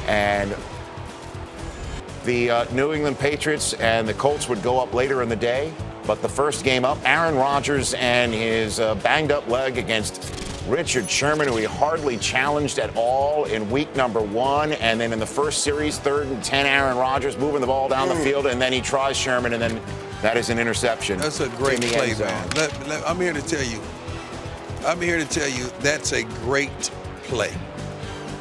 And the New England Patriots and the Colts would go up later in the day. But the first game up, Aaron Rodgers and his banged-up leg against Richard Sherman, who he hardly challenged at all in week number 1. And then in the first series, 3rd and 10, Aaron Rodgers moving the ball down the field, and then he tries Sherman, and then that is an interception. That's a great play, man. I'm here to tell you. That's a great play.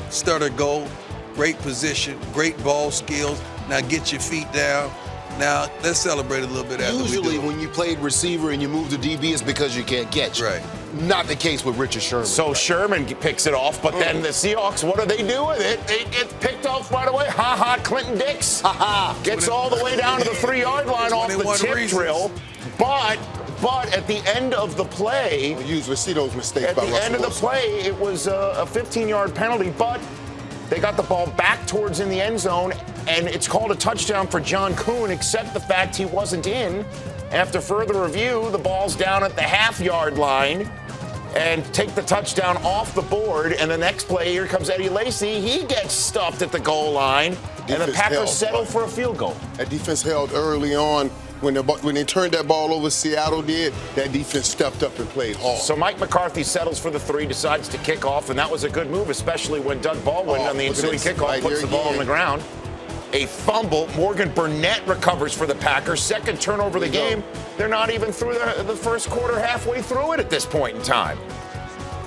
Stutter goal, great position, great ball skills. Now get your feet down. Now let's celebrate a little bit after we do. Usually when you played receiver and you move to DB, it's because you can't catch. Right. Not the case with Richard Sherman. So Sherman picks it off, but then the Seahawks, what do with it? It gets picked off right away. Clinton Dix. Gets all the way down to the 3-yard line off the tip drill. But at the end of the play, we usually see those mistakes. At the end of the play, it was a 15-yard penalty, but they got the ball back towards in the end zone, and it's called a touchdown for John Kuhn, except the fact he wasn't in. After further review, the ball's down at the half-yard line, and take the touchdown off the board. And the next play, here comes Eddie Lacy. He gets stuffed at the goal line, and the Packers settle for a field goal. That defense held early on. When they turned that ball over, Seattle did, that defense stepped up and played hard. So Mike McCarthy settles for the 3, decides to kick off, and that was a good move, especially when Doug Baldwin on the ensuing kickoff puts the ball on the ground. A fumble. Morgan Burnett recovers for the Packers. Second turnover of the game. They're not even through the first quarter, halfway through it at this point in time.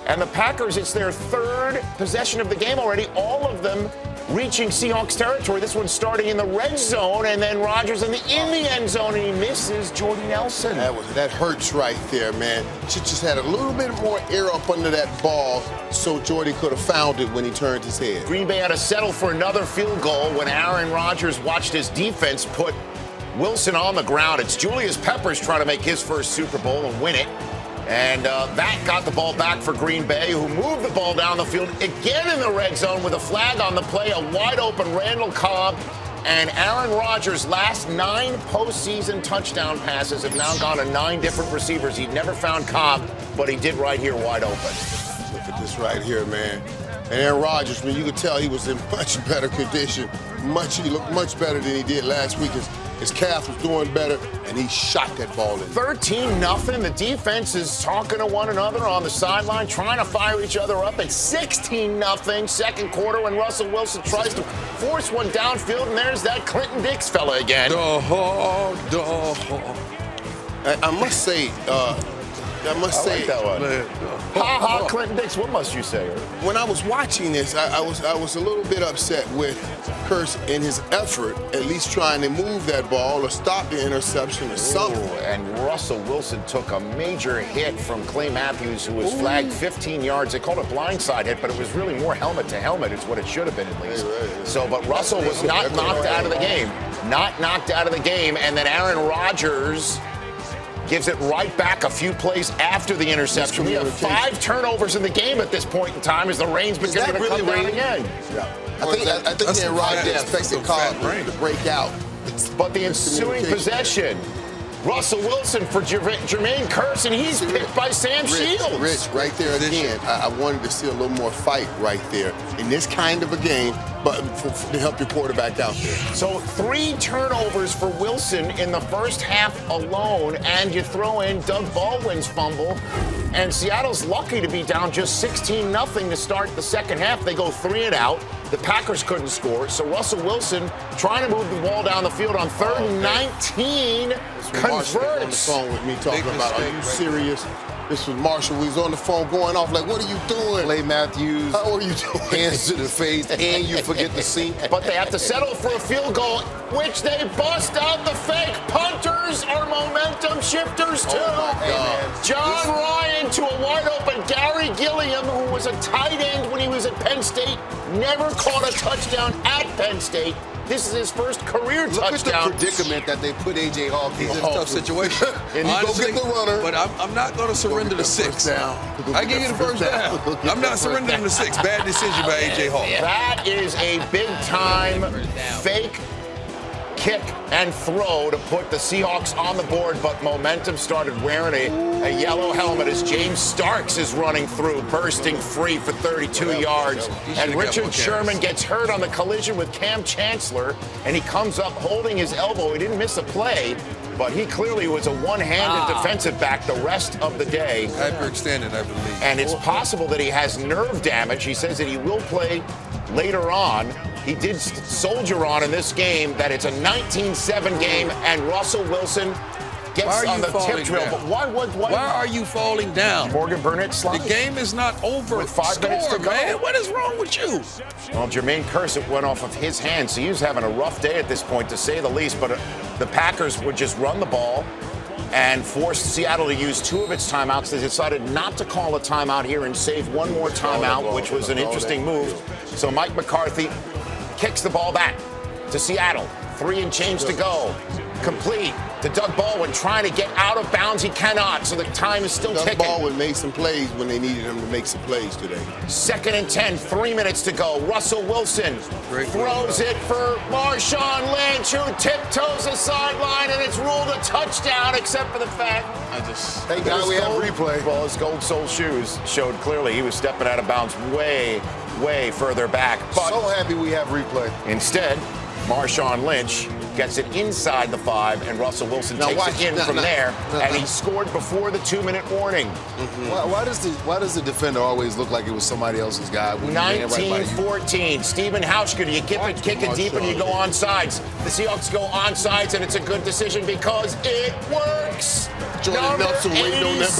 And the Packers, it's their 3rd possession of the game already, all of them reaching Seahawks territory. This one starting in the red zone, and then Rodgers in the end zone, and he misses Jordy Nelson. That hurts right there, man. She just had a little bit more air up under that ball, so Jordy could have found it when he turned his head. Green Bay had to settle for another field goal when Aaron Rodgers watched his defense put Wilson on the ground. It's Julius Peppers trying to make his first Super Bowl and win it. And that got the ball back for Green Bay, who moved the ball down the field again in the red zone with a flag on the play, a wide-open Randall Cobb. And Aaron Rodgers' last 9 postseason touchdown passes have now gone to 9 different receivers. He'd never found Cobb, but he did right here wide open. Look at this right here, man. And Aaron Rodgers, man, you could tell he was in much better condition. He looked much better than he did last week. His calf was doing better, and he shot that ball in. 13-0. The defense is talking to one another on the sideline, trying to fire each other up. It's 16-0 second quarter when Russell Wilson tries to force one downfield, and there's that Clinton Dix fella again. I must say, like that one. Clinton Dix, what must you say? When I was watching this, I was a little bit upset with Kearse in his effort, at least trying to move that ball or stop the interception or something. And Russell Wilson took a major hit from Clay Matthews, who was flagged 15 yards. They called it a blindside hit, but it was really more helmet to helmet is what it should have been at least. So, but Russell was not knocked out of the game. Not knocked out of the game. And then Aaron Rodgers gives it right back a few plays after the interception. We have 5 turnovers in the game at this point in time as the rain's beginning to come down again. Yeah. I think Aaron Rodgers expected Cobb to break out. But the ensuing possession, Russell Wilson for Jermaine Kearse, and he's picked by Sam Shields. Rich, right there again. I wanted to see a little more fight right there in this kind of a game, but to help your quarterback out there. So 3 turnovers for Wilson in the first half alone, and you throw in Doug Baldwin's fumble, and Seattle's lucky to be down just 16-0 to start the second half. They go 3 and out. The Packers couldn't score, so Russell Wilson trying to move the ball down the field on 3rd and 19 converts. On the phone with me talking about, are you serious? This was Marshall. He was on the phone going off like, what are you doing? Clay Matthews. How are you doing? Hands to the face, and you forget the seat. But they have to settle for a field goal, which they bust out the fake. Punters are momentum shifters, too. John Ryan to a wide-open Gary Gilliam, who was a tight end when he was at Penn State, never caught a touchdown at Penn State. This is his first career touchdown. Look at the predicament that they put A.J. Hawk in. He's in a tough situation. And he go get the runner. But I'm not going to surrender to 6. I give you the first down. I'm not surrendering to 6. Bad decision by A.J. Hawk. That is a big-time fake kick and throw to put the Seahawks on the board, but momentum started wearing a yellow helmet as James Starks is running through, bursting free for 32 yards. And Richard Sherman gets hurt on the collision with Cam Chancellor, and he comes up holding his elbow. He didn't miss a play, but he clearly was a one-handed defensive back the rest of the day. Hyperextended, I believe. And it's possible that he has nerve damage. He says that he will play later on. He did soldier on in this game that it's a 19-7 game, and Russell Wilson gets on the tip drill. But why are you falling down? Morgan Burnett slides. The game is not over. With 5 minutes to go. Man, what is wrong with you? Well, Jermaine Kersey went off of his hands, so he was having a rough day at this point, to say the least. But the Packers would just run the ball and forced Seattle to use 2 of its timeouts. They decided not to call a timeout here and save one more timeout, which was an interesting move. So Mike McCarthy kicks the ball back to Seattle. 3 and change to go. Complete to Doug Baldwin, trying to get out of bounds. He cannot, so the time is still ticking. Doug Baldwin made some plays when they needed him to make some plays today. 2nd and 10, 3 minutes to go. Russell Wilson throws it for Marshawn Lynch, who tiptoes the sideline, and it's ruled a touchdown, except for the fact thank God we have replay. Well, his gold sole shoes showed clearly he was stepping out of bounds way further back. But so happy we have replay. Instead, Marshawn Lynch gets it inside the 5, and Russell Wilson takes it in from there, and he scored before the 2-minute warning. Why does the defender always look like it was somebody else's guy? 19-14. Stephen Hauschka, you kick it deep and you go onside. The Seahawks go onside, and it's a good decision because it works. Jordan Nelson waiting on that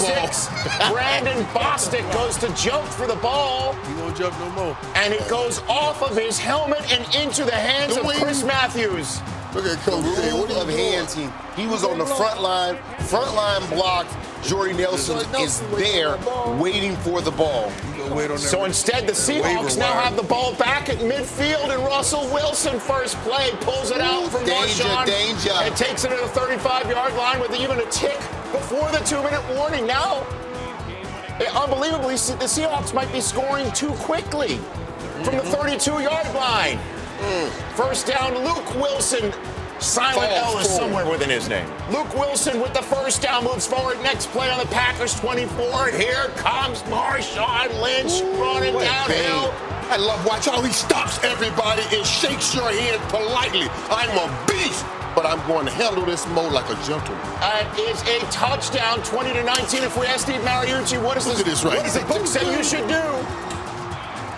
ball. Brandon Bostic goes to jump for the ball. He won't jump no more. And it goes off of his helmet and into the hands of Chris Matthews. Look at Coach. What of hand team. He was on the front line blocked. Jordy Nelson is there waiting for the ball. So instead, the Seahawks now have the ball back at midfield, and Russell Wilson, first play, pulls it out from Marshawn. Danger. And takes it to the 35-yard line with even a tick before the 2-minute warning. Now, unbelievably, the Seahawks might be scoring too quickly from the 32-yard line. First down, Luke Wilson. Silent L is somewhere within his name. Luke Wilson with the first down moves forward. Next play on the Packers 24. And here comes Marshawn Lynch running downhill. I love watching how he stops everybody and shakes your hand politely. I'm a beast, but I'm going to handle this mode like a gentleman. It's a touchdown, 20-19. If we ask Steve Mariucci, what does the book say you should do?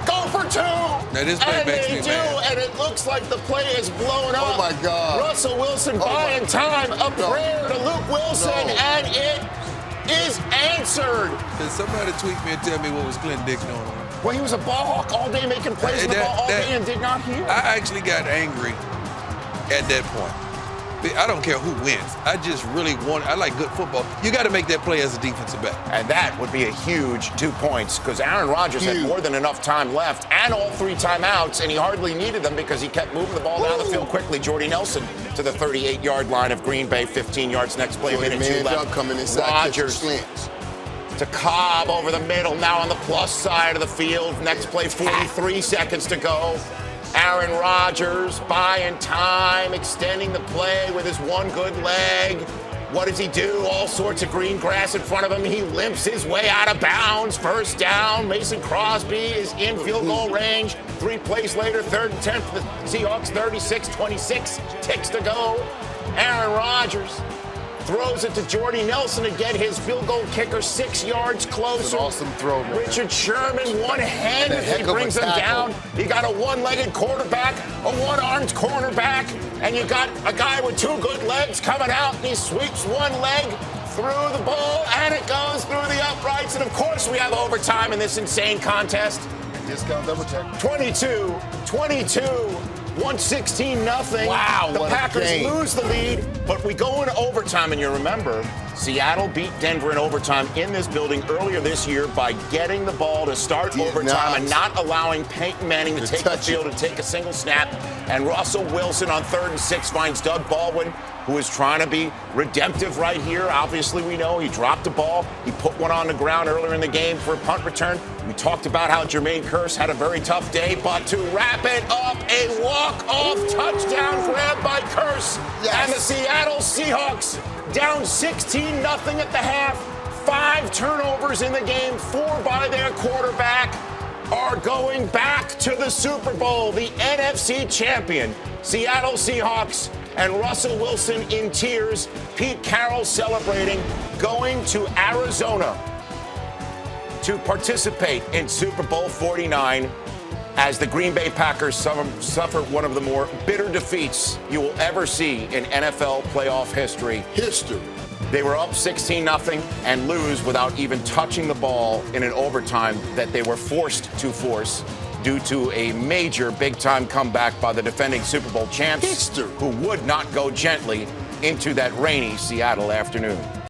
Go for 2. Now this play makes me mad. And it looks like the play is blown up. Oh, my God. Russell Wilson buying time. A prayer to Luke Wilson, and it is answered. Did somebody tweet me and tell me what was Clint Dix doing? Well, he was a ball hawk all day, making plays with the ball all day, and did not hear. I actually got angry at that point. I don't care who wins. I just really I like good football. You got to make that play as a defensive back. And that would be a huge 2 points because Aaron Rodgers had more than enough time left and all 3 timeouts, and he hardly needed them because he kept moving the ball down the field quickly. Jordy Nelson to the 38-yard line of Green Bay, 15 yards. Next play, a minute 2 left. Rodgers to Cobb over the middle, now on the plus side of the field. Next play, 43 seconds to go. Aaron Rodgers buying time, extending the play with his one good leg. What does he do? All sorts of green grass in front of him. He limps his way out of bounds. First down. Mason Crosby is in field goal range. 3 plays later, 3rd and 10 for the Seahawks, 36-26. Ticks to go. Aaron Rodgers throws it to Jordy Nelson to get his field goal kicker 6 yards closer. An awesome throw, man. Richard Sherman one-handedly brings him down. You got a one-legged quarterback, a one-armed cornerback, and you got a guy with 2 good legs coming out, and he sweeps one leg through the ball, and it goes through the uprights. And, of course, we have overtime in this insane contest. Discount double check. 22-22, 116-0. Wow, the what a Packers game. lose the lead. But we go into overtime, and you remember, Seattle beat Denver in overtime in this building earlier this year by getting the ball to start overtime and not allowing Peyton Manning to take the field and take a single snap. And Russell Wilson on 3rd and 6 finds Doug Baldwin, who is trying to be redemptive right here. Obviously, we know he dropped the ball. He put one on the ground earlier in the game for a punt return. We talked about how Jermaine Kearse had a very tough day, but to wrap it up, a walk-off touchdown grab by Kearse. Yes. And the Seattle Seahawks down 16-0 at the half. 5 turnovers in the game, 4 by their quarterback, are going back to the Super Bowl. The NFC champion, Seattle Seahawks, and Russell Wilson in tears. Pete Carroll celebrating, going to Arizona to participate in Super Bowl 49 as the Green Bay Packers suffer one of the more bitter defeats you will ever see in NFL playoff history. They were up 16-0 and lose without even touching the ball in an overtime that they were forced to force due to a major big-time comeback by the defending Super Bowl champs who would not go gently into that rainy Seattle afternoon.